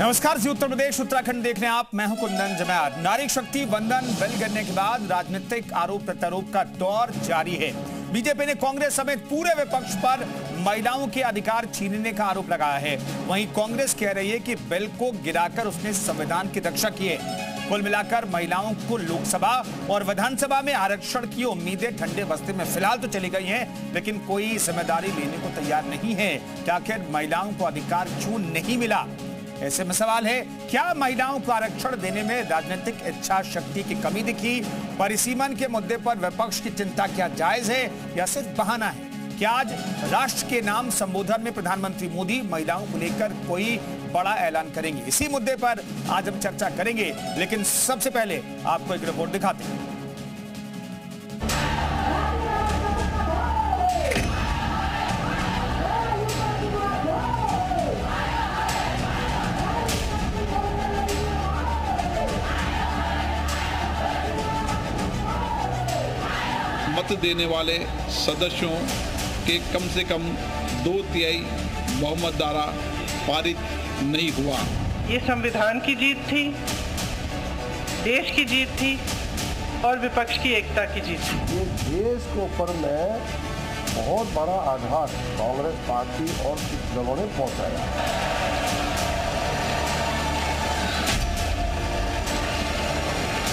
नमस्कार जी, उत्तर प्रदेश उत्तराखंड देख रहे हैं आप। मैं हूं कुंदन जमैर। नारी शक्ति वंदन बेल गिरने के बाद राजनीतिक आरोप प्रत्यारोप का दौर जारी है। बीजेपी ने कांग्रेस समेत पूरे विपक्ष पर महिलाओं के अधिकार छीनने का आरोप लगाया है। वहीं कांग्रेस कह रही है कि बिल को गिराकर उसने संविधान की रक्षा की है। कुल मिलाकर महिलाओं को लोकसभा और विधानसभा में आरक्षण की उम्मीदें ठंडे बस्ते में फिलहाल तो चली गई हैं, लेकिन कोई जिम्मेदारी लेने को तैयार नहीं है कि आखिर महिलाओं को अधिकार क्यों नहीं मिला। ऐसे में सवाल है, क्या महिलाओं को आरक्षण देने में राजनीतिक इच्छा शक्ति की कमी दिखी? परिसीमन के मुद्दे पर विपक्ष की चिंता क्या जायज है या सिर्फ बहाना है? क्या आज राष्ट्र के नाम संबोधन में प्रधानमंत्री मोदी महिलाओं को लेकर कोई बड़ा ऐलान करेंगे? इसी मुद्दे पर आज हम चर्चा करेंगे, लेकिन सबसे पहले आपको एक रिपोर्ट दिखाते हैं। मत देने वाले सदस्यों के कम से कम 2/3 बहुमत द्वारा पारित नहीं हुआ। ये संविधान की जीत थी, देश की जीत थी और विपक्ष की एकता की जीत थी। ये देश के ऊपर में बहुत बड़ा आघात कांग्रेस पार्टी और कुछ दलों ने पहुंचाया।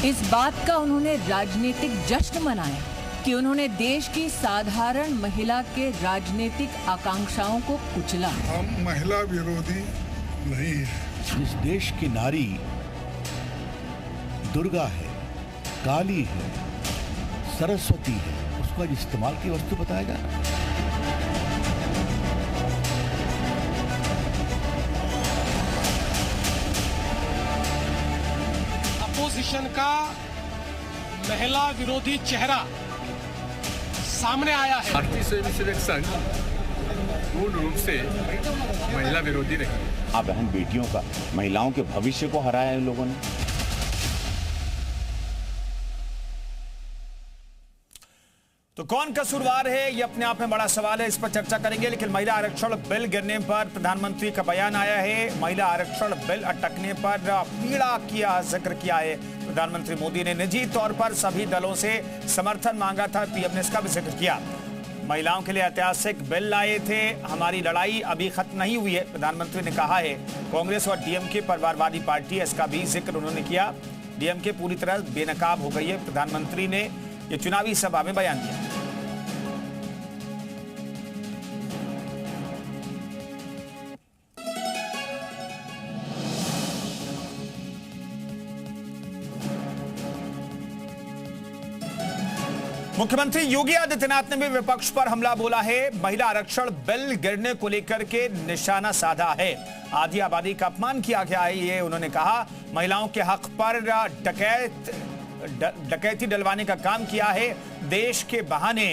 इस बात का उन्होंने राजनीतिक जश्न मनाया कि उन्होंने देश की साधारण महिला के राजनीतिक आकांक्षाओं को कुचला। हम महिला विरोधी नहीं है। इस देश की नारी दुर्गा है, काली है, सरस्वती है, उसको आज इस्तेमाल की वस्तु बताया जा रहा है। अपोजिशन का महिला विरोधी चेहरा सामने आया है। भारतीय स्वयंसेवक संघ पूर्ण रूप से महिला विरोधी रही। आप बहन बेटियों का, महिलाओं के भविष्य को हराया है लोगों ने। तो कौन कसूरवार है, ये अपने आप में बड़ा सवाल है, इस पर चर्चा करेंगे। लेकिन महिला आरक्षण बिल गिरने पर प्रधानमंत्री का बयान आया है। महिला आरक्षण बिल अटकने पर पीड़ा किया, जिक्र किया है प्रधानमंत्री मोदी ने। निजी तौर पर सभी दलों से समर्थन मांगा था, पीएम ने इसका भी जिक्र किया। महिलाओं के लिए ऐतिहासिक बिल लाए थे, हमारी लड़ाई अभी खत्म नहीं हुई है, प्रधानमंत्री ने कहा है। कांग्रेस और डीएमके परिवारवादी पार्टी है, इसका भी जिक्र उन्होंने किया। डीएमके पूरी तरह बेनकाब हो गई है, प्रधानमंत्री ने ये चुनावी सभा में बयान दिया। मुख्यमंत्री योगी आदित्यनाथ ने भी विपक्ष पर हमला बोला है। महिला आरक्षण बिल गिरने को लेकर के निशाना साधा है। आधी आबादी का अपमान किया गया है, ये उन्होंने कहा। महिलाओं के हक पर डकैती डलवाने का काम किया है। देश के बहाने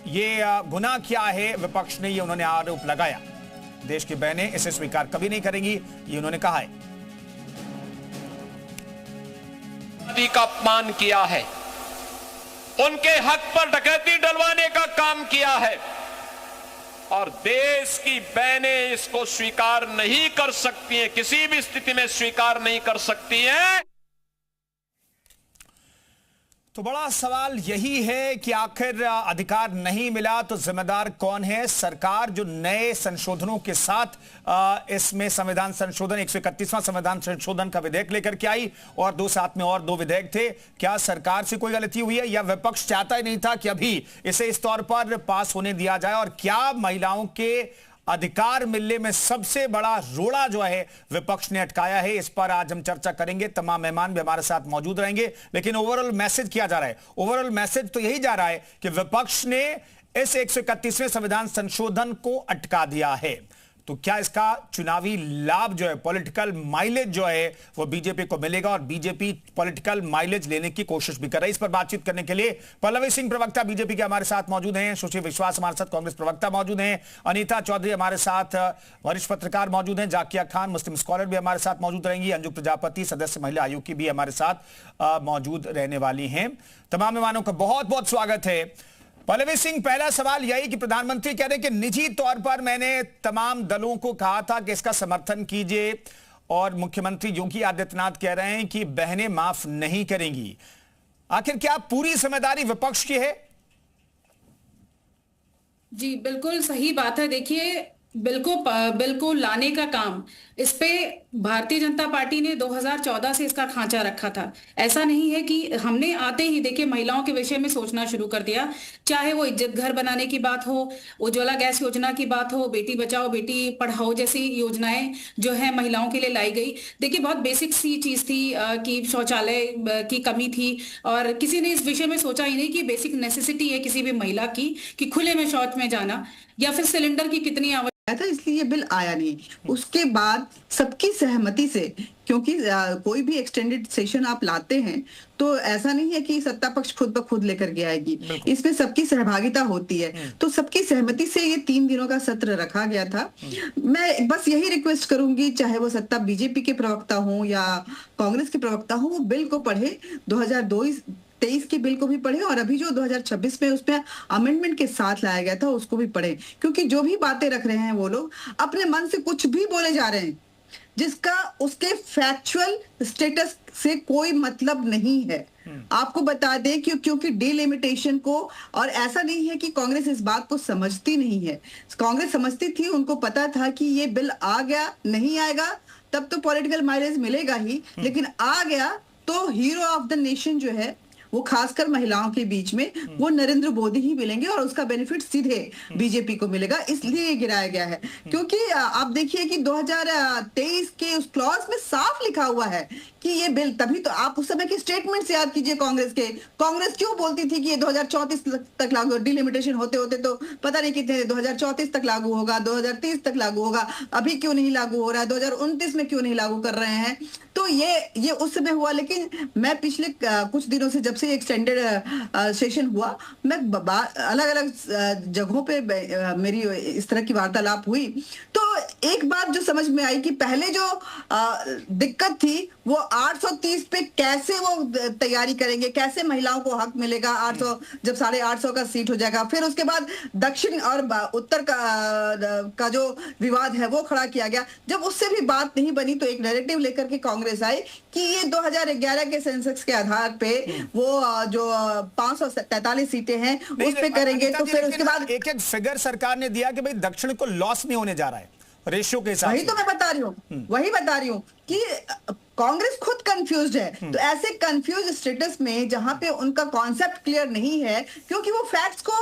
ये गुनाह किया है विपक्ष ने, ये उन्होंने आरोप लगाया। देश की बहनें इसे स्वीकार कभी नहीं करेंगी, ये उन्होंने कहा है। का अपमान किया है, उनके हक पर डकैती डलवाने का काम किया है और देश की बहनें इसको स्वीकार नहीं कर सकती हैं, किसी भी स्थिति में स्वीकार नहीं कर सकती हैं। तो बड़ा सवाल यही है कि आखिर अधिकार नहीं मिला तो जिम्मेदार कौन है? सरकार जो नए संशोधनों के साथ इसमें संविधान संशोधन 131वां संविधान संशोधन का विधेयक लेकर के आई और साथ में और 2 विधेयक थे। क्या सरकार से कोई गलती हुई है या विपक्ष चाहता ही नहीं था कि अभी इसे इस तौर पर पास होने दिया जाए? और क्या महिलाओं के अधिकार मिलने में सबसे बड़ा रोड़ा जो है विपक्ष ने अटकाया है? इस पर आज हम चर्चा करेंगे। तमाम मेहमान भी हमारे साथ मौजूद रहेंगे। लेकिन ओवरऑल मैसेज क्या जा रहा है? ओवरऑल मैसेज तो यही जा रहा है कि विपक्ष ने इस 131वें संविधान संशोधन को अटका दिया है। तो क्या इसका चुनावी लाभ जो है, पॉलिटिकल माइलेज जो है वो बीजेपी को मिलेगा? और बीजेपी पॉलिटिकल माइलेज लेने की कोशिश भी कर रही है। इस पर बातचीत करने के लिए पल्लवी सिंह प्रवक्ता बीजेपी के हमारे साथ मौजूद हैं, सुश्री विश्वास हमारे साथ कांग्रेस प्रवक्ता मौजूद हैं, अनीता चौधरी हमारे साथ वरिष्ठ पत्रकार मौजूद हैं, जाकिया खान मुस्लिम स्कॉलर भी हमारे साथ मौजूद रहेंगी, अंजू प्रजापति सदस्य महिला आयोग की भी हमारे साथ मौजूद रहने वाली हैं। तमाम मेहमानों का बहुत बहुत स्वागत है। पल्लवी सिंह, पहला सवाल यही कि प्रधानमंत्री कह रहे हैं कि निजी तौर पर मैंने तमाम दलों को कहा था कि इसका समर्थन कीजिए, और मुख्यमंत्री योगी आदित्यनाथ कह रहे हैं कि बहनें माफ नहीं करेंगी। आखिर क्या पूरी जिम्मेदारी विपक्ष की है? जी बिल्कुल सही बात है। देखिए, बिल को लाने का काम इस पे भारतीय जनता पार्टी ने 2014 से इसका खांचा रखा था। ऐसा नहीं है कि हमने आते ही देखिए महिलाओं के विषय में सोचना शुरू कर दिया, चाहे वो इज्जत घर बनाने की बात हो, उज्ज्वला गैस योजना की बात हो, बेटी बचाओ बेटी पढ़ाओ जैसी योजनाएं जो है महिलाओं के लिए लाई गई। देखिए बहुत बेसिक सी चीज थी कि शौचालय की कमी थी, और किसी ने इस विषय में सोचा ही नहीं कि बेसिक नेसेसिटी है किसी भी महिला की कि खुले में शौच में जाना, या फिर सिलेंडर की कितनी था, इसलिए ये बिल आया नहीं। उसके बाद सबकी सहमति से, क्योंकि कोई भी एक्सटेंडेड सेशन आप लाते हैं तो ऐसा नहीं है कि सत्ता पक्ष खुद ब खुद लेकर के आएगी, इसमें सबकी सहभागिता होती है। तो सबकी सहमति से ये 3 दिनों का सत्र रखा गया था। मैं बस यही रिक्वेस्ट करूंगी, चाहे वो सत्ता बीजेपी के प्रवक्ता हो या कांग्रेस के प्रवक्ता हो, वो बिल को पढ़े, 2023 के बिल को भी पढ़े, और अभी जो 2026 में उसमें अमेंडमेंट के साथ लाया गया था उसको भी पढ़े। क्योंकि जो भी बातें रख रहे हैं वो लोग अपने मन से कुछ भी बोले जा रहे हैं जिसका उसके फैक्चुअल स्टेटस से कोई मतलब नहीं है। आपको बता दें कि क्योंकि डिलिमिटेशन को, और ऐसा नहीं है कि कांग्रेस इस बात को समझती नहीं है, कांग्रेस समझती थी, उनको पता था कि ये बिल आ गया, नहीं आएगा तब तो पॉलिटिकल माइलेज मिलेगा ही, लेकिन आ गया तो हीरो ऑफ द नेशन जो है वो खासकर महिलाओं के बीच में वो नरेंद्र मोदी ही मिलेंगे, और उसका बेनिफिट सीधे बीजेपी को मिलेगा, इसलिए गिराया गया है। क्योंकि आप देखिए कि 2023 के उस क्लॉज में साफ लिखा हुआ है कि ये बिल, तभी तो आप उस समय के स्टेटमेंट से याद कीजिए कांग्रेस के, कांग्रेस क्यों बोलती थी कि ये 2034 तक लागू, डिलिमिटेशन होते होते तो पता नहीं कितने 2034 तक लागू होगा, 2030 तक लागू होगा, अभी क्यों नहीं लागू हो रहा है, 2029 में क्यों नहीं लागू कर रहे हैं। तो ये उस समय हुआ, लेकिन मैं पिछले कुछ दिनों से, जब से एक्सटेंडेड सेशन हुआ, मैं अलग अलग जगहों पे मेरी इस तरह की वार्तालाप हुई, तो एक बात जो समझ में आई कि पहले जो दिक्कत थी वो 830 पे कैसे वो तैयारी करेंगे, कैसे महिलाओं को हक मिलेगा 800, जब 850 का सीट हो जाएगा। फिर उसके बाद दक्षिण और उत्तर का जो विवाद है वो खड़ा किया गया। जब उससे भी बात नहीं बनी तो एक नैरेटिव लेकर के कांग्रेस आई कि ये 2011 के सेंसेक्स के आधार पे वो जो 543 सीटें हैं उस पे करेंगे। तो फिर उसके बाद एक फिगर सरकार ने दिया कि भाई दक्षिण को लॉस नहीं होने जा रहा है रेशियो के हिसाब से। वही तो मैं बता रही हूँ कि कांग्रेस खुद कंफ्यूज्ड है। तो ऐसे कंफ्यूज स्टेटस में जहां पे उनका कॉन्सेप्ट क्लियर नहीं है, क्योंकि वो फैक्ट्स को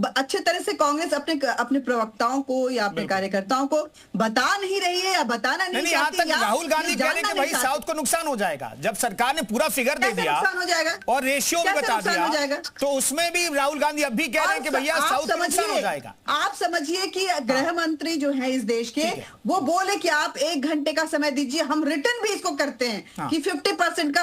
अच्छे तरह से कांग्रेस अपने प्रवक्ताओं को या अपने कार्यकर्ताओं को बता नहीं रही है या बताना नहीं चाहती। राहुल गांधी कह रहे हैं कि भाई साउथ को नुकसान हो जाएगा। जब सरकार ने पूरा फिगर दे दिया और रेशियो भी बता दिया, तो उसमें भी राहुल गांधी अब भी कह रहे हैं कि भैया साउथ को नुकसान हो जाएगा। आप समझिए कि गृह मंत्री जो है इस देश के, वो बोले कि आप 1 घंटे का समय दीजिए, हम रिटर्न भी इसको करते हैं कि 50% का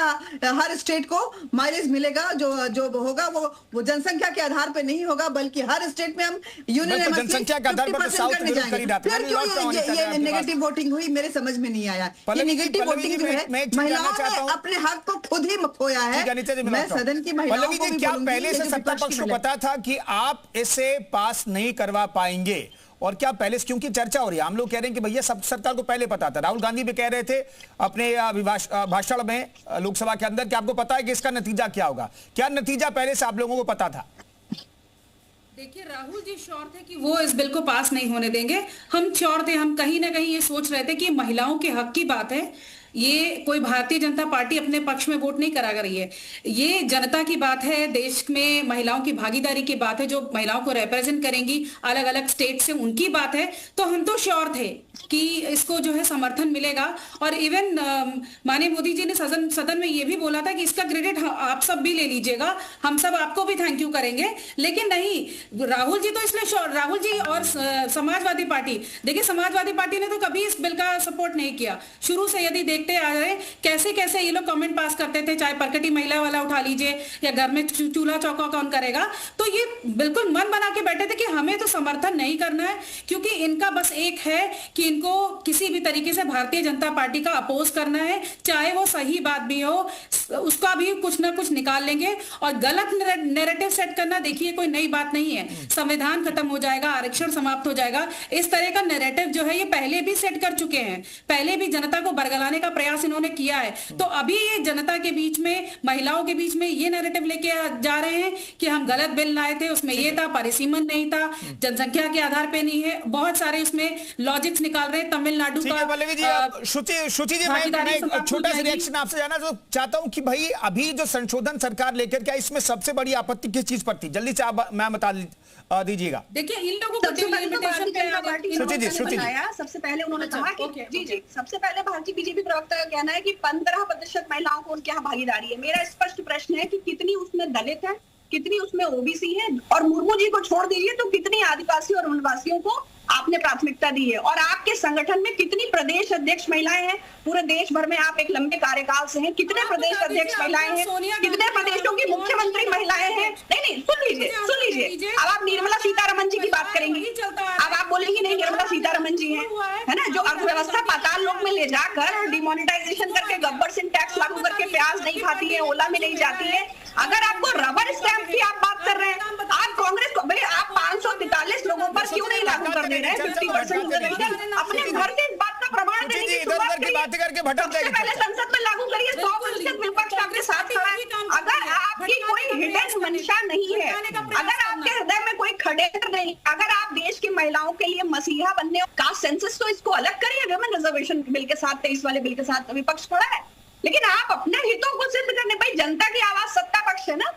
हर स्टेट को माइलेज मिलेगा, जो होगा वो जनसंख्या के आधार पे नहीं होगा, बल्कि हर स्टेट में हम यूनियन जनसंख्या के आधार पर साउथ विरोध कर ही रहा था। फिर क्यों ये नेगेटिव वोटिंग हुई, मेरे समझ में नहीं आया। ये नेगेटिव वोटिंग जो है, महिलाओं ने अपने हक को खुद ही खोया है। मैं सदन की महिलाओं को भी क्या पहले से सत्ता पक्ष को पता था कि आप इसे पास नहीं करवा पाएंगे, और क्या पहले से, क्योंकि चर्चा हो रही है, हम लोग कह रहे हैं कि भैया सब सरकार को पहले पता था। राहुल गांधी भी कह रहे थे अपने भाषण में लोकसभा के अंदर कि आपको पता है कि इसका नतीजा क्या होगा। क्या नतीजा पहले से आप लोगों को पता था? देखिए, राहुल जी श्योर थे कि वो इस बिल को पास नहीं होने देंगे। हम श्योर थे, हम कहीं ना कहीं ये सोच रहे थे कि महिलाओं के हक की बात है, ये कोई भारतीय जनता पार्टी अपने पक्ष में वोट नहीं करा रही है, ये जनता की बात है, देश में महिलाओं की भागीदारी की बात है, जो महिलाओं को रिप्रेजेंट करेंगी अलग अलग स्टेट से, उनकी बात है। तो हम तो श्योर थे कि इसको जो है समर्थन मिलेगा। और इवन माननीय मोदी जी ने सदन में ये भी बोला था कि इसका क्रेडिट आप सब भी ले लीजिएगा, हम सब आपको भी थैंक यू करेंगे। लेकिन नहीं, राहुल जी तो इसलिए, राहुल जी और समाजवादी पार्टी, देखिए समाजवादी पार्टी ने तो कभी इस बिल का सपोर्ट नहीं किया शुरू से। यदि देखते आ रहे हैं कैसे कैसे ये लोग कमेंट पास करते थे, चाहे प्रकटी महिला वाला उठा लीजिए या घर में चूल्हा चौका कौन करेगा। तो ये बिल्कुल मन बना के बैठे थे कि हमें तो समर्थन नहीं करना है, क्योंकि इनका बस एक है कि इनको किसी भी तरीके से भारतीय जनता पार्टी का अपोज करना है, चाहे वो सही बात भी हो उसका भी कुछ ना कुछ निकाल लेंगे। और गलत नैरेटिव सेट करना देखिए कोई नई बात नहीं है, संविधान खत्म हो जाएगा, आरक्षण समाप्त हो जाएगा, इस तरह का नैरेटिव जो है ये पहले भी सेट कर चुके हैं, पहले भी जनता को बरगलाने का प्रयास इन्होंने किया है। तो अभी ये जनता के बीच में, महिलाओं के बीच में ये नैरेटिव लेके जा रहे हैं कि हम गलत बिल लाए थे, उसमें ये था, परिसीमन नहीं था, जनसंख्या के आधार पे नहीं है, बहुत सारे उसमें लॉजिक्स निकाल रहे हैं। तमिलनाडु का शुचि जी, मैं एक छोटा सा रिएक्शन आपसे जानना तो चाहता हूं कि भाई अभी जो संशोधन सरकार लेकर के इसमें सबसे बड़ी आपत्ति किस चीज पर थी? जल्दी से आप मैं बता दीजिएगा। देखिए इन लोगों को सबसे पहले उन्होंने कहा कि जी सबसे पहले भारतीय बीजेपी प्रवक्ता का कहना है कि 15% महिलाओं को उनके यहाँ भागीदारी है। मेरा स्पष्ट प्रश्न है कि कितनी उसमें दलित है, कितनी उसमें ओबीसी है, और मुर्मू जी को छोड़ दीजिए तो कितनी आदिवासी और वनवासियों को आपने प्राथमिकता दी है, और आपके संगठन में कितनी प्रदेश अध्यक्ष महिलाएं हैं? पूरे देश भर में आप एक लंबे कार्यकाल से हैं, कितने प्रदेश अध्यक्ष महिलाएं हैं, कितने प्रदेशों की मुख्यमंत्री महिलाएं हैं? नहीं सुन लीजिए, अब आप निर्मला सीतारमन जी की बात करेंगी, अब आप बोलेंगी नहीं निर्मला सीतारमन जी है ना, जो अर्थव्यवस्था पाताल लोक में ले जाकर डिमोनेटाइजेशन करके गब्बर सिंह टैक्स लागू करके प्याज नहीं खाती है, ओला में नहीं जाती है। अगर आपको रबर स्टैंप की आप बात कर रहे हैं, आप कांग्रेस को भाई आप 543 लोगों पर क्यों नहीं लागू कर दे रहे हैं 50% रिजर्वेशन? अपने घर से इस बात का प्रमाण देने की शुरुआत करिए, पहले संसद में लागू करिए, 100% विपक्ष आपके साथ खड़ा है। अगर आपकी कोई हिडन मंशा नहीं है, अगर आपके हृदय में कोई खडेर नहीं, अगर आप देश की महिलाओं के लिए मसीहा बनने का सेंसस, तो इसको अलग करिए विमेन रिजर्वेशन बिल के साथ, 23 वाले बिल के साथ विपक्ष खड़ा है। लेकिन आप अपने हितों को सिद्ध करने, भाई जनता की आवाज सत्ता पक्ष है ना,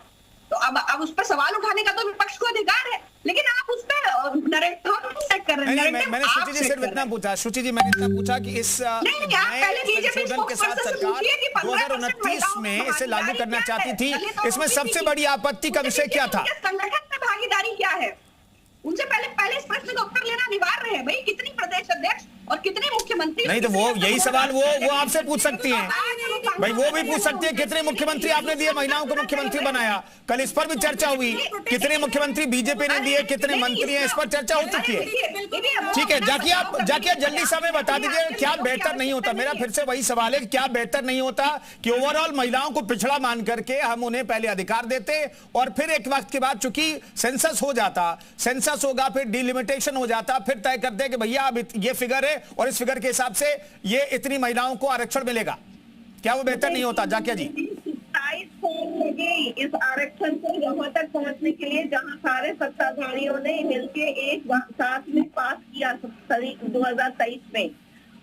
तो अब उस पर सवाल उठाने का तो विपक्ष को अधिकार है, लेकिन आप उस पर नैरेटिव सेट कर रहे हैं। मैंने शुचि जी सिर्फ इतना पूछा, शुचि जी मैंने इतना पूछा कि इस संशोधन के साथ सरकार 2029 में इसे लागू करना चाहती थी, इसमें सबसे बड़ी आपत्ति का विषय क्या था? संगठन में भागीदारी क्या है? उनसे पहले इस प्रश्न का उत्तर लेना अनिवार्य है। भाई कितनी प्रदेश अध्यक्ष और कितने मुख्यमंत्री? नहीं तो वो यही सवाल वो आपसे पूछ सकती हैं भाई, वो भी पूछ सकती है कितने मुख्यमंत्री आपने दिए, महिलाओं को मुख्यमंत्री बनाया, कल इस पर भी चर्चा हुई, कितने मुख्यमंत्री बीजेपी ने दिए, कितने मंत्री हैं, इस पर चर्चा हो चुकी है। ठीक है, जाकिए जल्दी से हमें बता दीजिए क्या बेहतर नहीं होता? मेरा फिर से वही सवाल है, क्या बेहतर नहीं होता कि ओवरऑल महिलाओं को पिछड़ा मान करके हम उन्हें पहले अधिकार देते और फिर एक वक्त के बाद चूंकि सेंसस हो जाता, सेंसस होगा, फिर डिलिमिटेशन हो जाता, फिर तय करते कि भैया अब ये फिगर है और इस फिगर के हिसाब से ये इतनी महिलाओं को आरक्षण मिलेगा। क्या वो बेहतर नहीं होता जाकिया जी? 27 साल लगे इस आरक्षण को यहाँ तक पहुँचने के लिए, जहाँ सारे सत्ताधारियों ने मिलके एक साथ में पास किया 2023 में।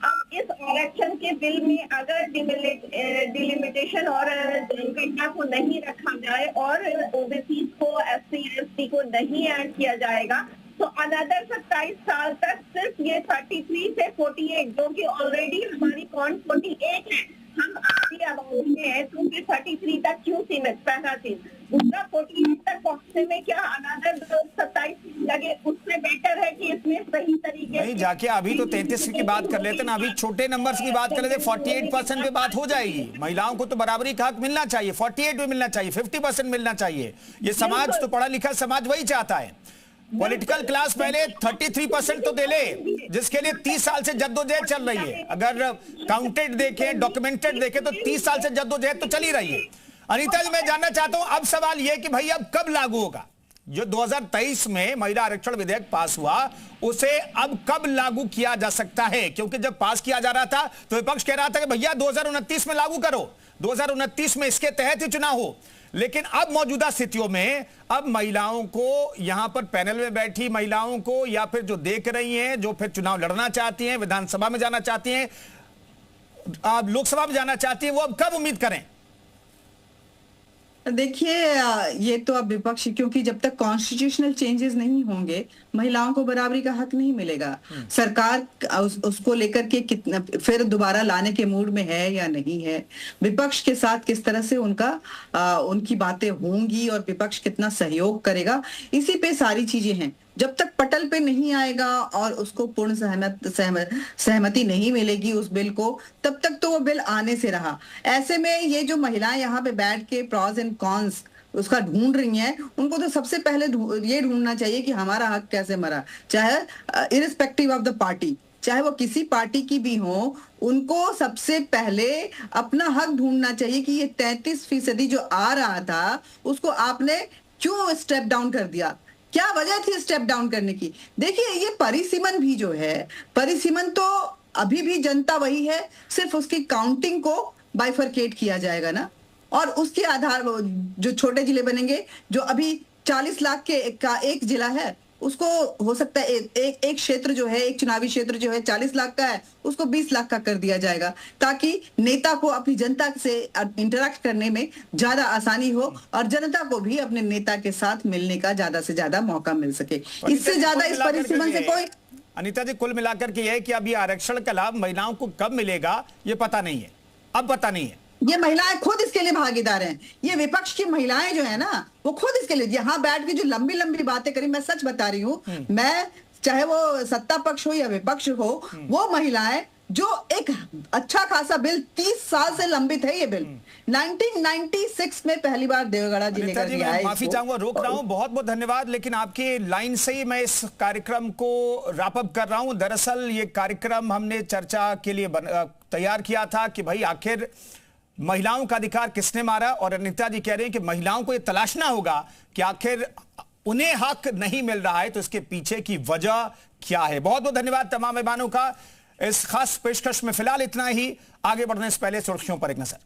अब इस आरक्षण के बिल में अगर डिलिमिटेशन और जनगणना को नहीं रखा जाए और ओबीसी को, एससी, एसटी को नहीं ऐड किया जाएगा, तो अनदर 27 साल तक सिर्फ ये 33 से 48, जो कि ऑलरेडी हमारी कौन 48 है, हम आधी आबादी में है, तो 33 तक क्यों सीमित? पहला चीज। दूसरा, 48 तक पहुंचने में क्या अनदर 27 लगे? उससे बेटर है कि इसमें सही तरीके नहीं जाके अभी तो 33 की बात कर लेते ना, अभी छोटे नंबर्स की बात कर लेते, 48% पे बात हो जाएगी। महिलाओं को तो बराबरी का हक मिलना चाहिए, 48 भी मिलना चाहिए, 50% मिलना चाहिए। ये समाज तो पढ़ा लिखा समाज वही चाहता है। पॉलिटिकल क्लास पहले 33% तो दे ले, जिसके लिए 30 साल से जद्दोजहद चल रही है। अगर काउंटेड देखें, डॉक्यूमेंटेड देखें तो 30 साल से जद्दोजहद तो चल ही रही है। अनीता जी, मैं जानना चाहता हूं अब सवाल यह कि भाई अब कब लागू होगा? जो 2023 में महिला आरक्षण विधेयक पास हुआ, उसे अब कब लागू किया जा सकता है? क्योंकि जब पास किया जा रहा था तो विपक्ष कह रहा था कि भैया 2029 में लागू करो, 2029 में इसके तहत ही चुनाव हो। लेकिन अब मौजूदा स्थितियों में अब महिलाओं को, यहां पर पैनल में बैठी महिलाओं को, या फिर जो देख रही हैं, जो फिर चुनाव लड़ना चाहती हैं, विधानसभा में जाना चाहती हैं, लोकसभा में जाना चाहती हैं, वो अब कब उम्मीद करें? देखिए, ये तो अब विपक्ष, क्योंकि जब तक कॉन्स्टिट्यूशनल चेंजेस नहीं होंगे महिलाओं को बराबरी का हक नहीं मिलेगा। सरकार उसको लेकर के कितना फिर दोबारा लाने के मूड में है या नहीं है, विपक्ष के साथ किस तरह से उनकी बातें होंगी और विपक्ष कितना सहयोग करेगा, इसी पे सारी चीजें हैं। जब तक पटल पे नहीं आएगा और उसको पूर्ण सहमति नहीं मिलेगी उस बिल को, तब तक तो वो बिल आने से रहा। ऐसे में ये जो महिलाएं यहाँ पे बैठ के प्रॉस एंड कॉन्स उसका ढूंढ रही हैं, उनको तो सबसे पहले ये ढूंढना चाहिए कि हमारा हक कैसे मरा, चाहे इरिस्पेक्टिव ऑफ द पार्टी, चाहे वो किसी पार्टी की भी हो, उनको सबसे पहले अपना हक ढूंढना चाहिए कि ये 33% जो आ रहा था उसको आपने क्यों स्टेप डाउन कर दिया, क्या वजह थी स्टेप डाउन करने की। देखिए ये परिसीमन भी जो है, परिसीमन तो अभी भी जनता वही है, सिर्फ उसकी काउंटिंग को बाइफरकेट किया जाएगा ना, और उसके आधार जो छोटे जिले बनेंगे, जो अभी 40 लाख का एक जिला है, उसको हो सकता है एक क्षेत्र जो है, एक चुनावी क्षेत्र जो है 40 लाख का है, उसको 20 लाख का कर दिया जाएगा, ताकि नेता को अपनी जनता से इंटरेक्ट करने में ज्यादा आसानी हो और जनता को भी अपने नेता के साथ मिलने का ज्यादा से ज्यादा मौका मिल सके। इससे ज्यादा इस परिसीमन से कोई। अनीता जी, कुल मिलाकर के यह है कि अब ये आरक्षण का लाभ महिलाओं को कब मिलेगा ये पता नहीं है, अब पता नहीं है। ये महिलाएं खुद इसके लिए भागीदार हैं। ये विपक्ष की महिलाएं जो है ना, वो खुद इसके लिए यहाँ बैठ के जो लंबी लंबी बातें करी, मैं सच बता रही हूँ, मैं चाहे वो सत्ता पक्ष हो या विपक्ष हो, वो महिलाएं जो एक अच्छा खासा बिल 30 साल से लंबित है, ये बिल 1996 में पहली बार देवगढ़ा जी लेकर के आए। माफी चाहूंगा, रोक रहा हूं, बहुत बहुत धन्यवाद, लेकिन आपकी लाइन से ही मैं इस कार्यक्रम को रैप अप कर रहा हूं। दरअसल ये कार्यक्रम हमने चर्चा के लिए तैयार किया था कि भाई आखिर महिलाओं का अधिकार किसने मारा, और अनीता जी कह रहे हैं कि महिलाओं को यह तलाशना होगा कि आखिर उन्हें हक नहीं मिल रहा है तो इसके पीछे की वजह क्या है। बहुत बहुत धन्यवाद तमाम मेहमानों का। इस खास पेशकश में फिलहाल इतना ही। आगे बढ़ने से पहले सुर्खियों पर एक नजर।